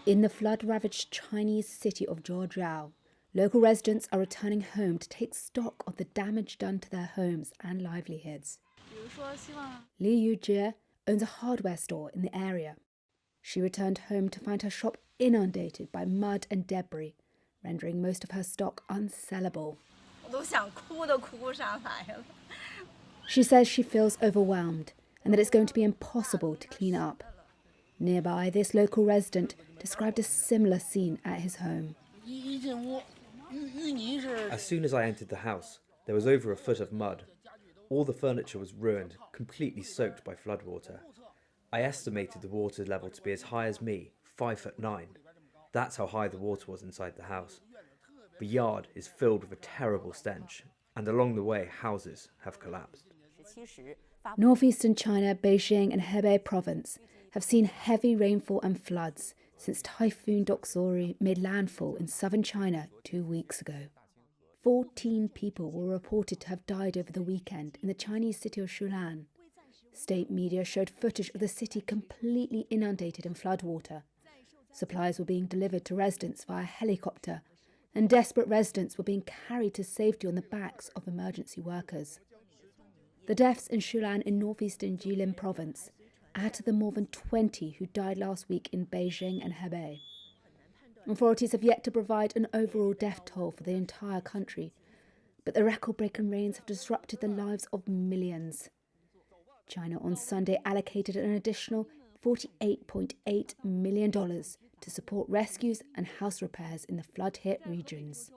In the flood-ravaged Chinese city of Zhuozhou, local residents are returning home to take stock of the damage done to their homes and livelihoods. Li Yujie owns a hardware store in the area. She returned home to find her shop inundated by mud and debris, rendering most of her stock unsellable. She says she feels overwhelmed and that it's going to be impossible to clean up. Nearby, this local resident described a similar scene at his home. As soon as I entered the house, there was over a foot of mud. All the furniture was ruined, completely soaked by floodwater. I estimated the water level to be as high as me, 5'9". That's how high the water was inside the house. The yard is filled with a terrible stench, and along the way, houses have collapsed. Northeastern China, Beijing and Hebei province have seen heavy rainfall and floods since Typhoon Doksuri made landfall in southern China 2 weeks ago. 14 people were reported to have died over the weekend in the Chinese city of Shulan. State media showed footage of the city completely inundated in floodwater. Supplies were being delivered to residents via helicopter, and desperate residents were being carried to safety on the backs of emergency workers. The deaths in Shulan in northeastern Jilin province add to the more than 20 who died last week in Beijing and Hebei. Authorities have yet to provide an overall death toll for the entire country, but the record-breaking rains have disrupted the lives of millions. China on Sunday allocated an additional $48.8 million to support rescues and house repairs in the flood-hit regions.